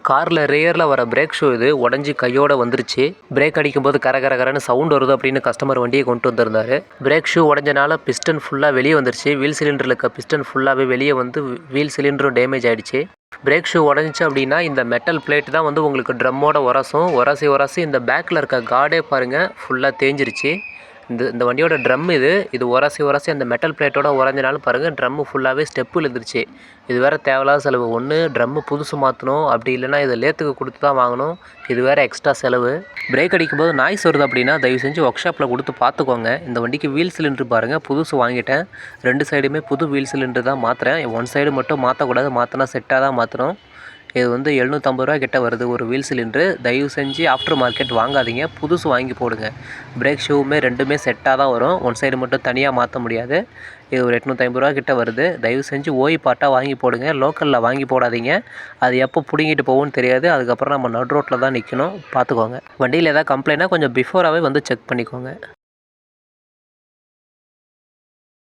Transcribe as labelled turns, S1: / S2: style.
S1: காரில் ரியரில் வர brake shoe இது உடஞ்சி கையோடு வந்துருச்சு. பிரேக் அடிக்கும்போது கரன்னு சவுண்ட் வருது அப்படின்னு கஸ்டமர் வண்டியை கொண்டு வந்திருந்தாரு. பிரேக் ஷூ உடஞ்சனால பிஸ்டன் ஃபுல்லாக வெளியே வந்துருச்சு. வீல் சிலிண்டரில் இருக்க பிஸ்டன் ஃபுல்லாகவே வெளியே வந்து வீல் சிலிண்டரும் டேமேஜ் ஆகிடுச்சு. பிரேக் ஷூ உடஞ்சிச்சு அப்படின்னா இந்த மெட்டல் பிளேட் தான் வந்து உங்களுக்கு ட்ரம்மோட உரசி இந்த பேக்கில் இருக்க கார்டே பாருங்கள் ஃபுல்லாக தேஞ்சிருச்சு. இந்த வண்டியோட ட்ரம் இது உரசி அந்த மெட்டல் பிளேட்டோட உடஞ்சனாலும் பாருங்கள் ட்ரம்மு ஃபுல்லாகவே ஸ்டெப்பு விழுந்துருச்சு. இது வேறு தேவையில்லாத செலவு. ஒன்று ட்ரம்மு புதுசு மாற்றணும், அப்படி இல்லைனா இதை லேத்துக்கு கொடுத்து தான் வாங்கணும். இது வேறு எக்ஸ்ட்ரா செலவு. பிரேக் அடிக்கும்போது நாய்ஸ் வருது அப்படின்னா தயவு செஞ்சு ஒர்க் ஷாப்பில் கொடுத்து பார்த்துக்கோங்க. இந்த வண்டிக்கு வீல் சிலிண்டர் பாருங்கள் புதுசு வாங்கிட்டேன். 2 சைடுமே புது வீல் சிலிண்டர் தான் மாற்றுறேன். 1 சைடு மட்டும் மாற்றக்கூடாது, மாற்றினா செட்டாக தான் மாற்றணும். இது வந்து 750 ரூபா கிட்ட வருது ஒரு வீல் சிலிண்டரு. தயவு செஞ்சு ஆஃப்டர் மார்க்கெட் வாங்காதீங்க, புதுசு வாங்கி போடுங்க. பிரேக் ஷூவுமே 2மே செட்டாக தான் வரும். 1 சைடு மட்டும் தனியாக மாற்ற முடியாது. இது ஒரு 850 ரூபா கிட்ட வருது. தயவு செஞ்சு ஓய் பார்ட்டாக வாங்கி போடுங்க, லோக்கலில் வாங்கி போடாதீங்க. அது எப்போ பிடுங்கிட்டு போகும்னு தெரியாது. அதுக்கப்புறம் நம்ம நடு ரோட்டில் தான் நிற்கணும், பார்த்துக்கோங்க. வண்டியில் ஏதாவது கம்ப்ளைண்ட்னா கொஞ்சம் பிஃபோராகவே வந்து செக் பண்ணிக்கோங்க.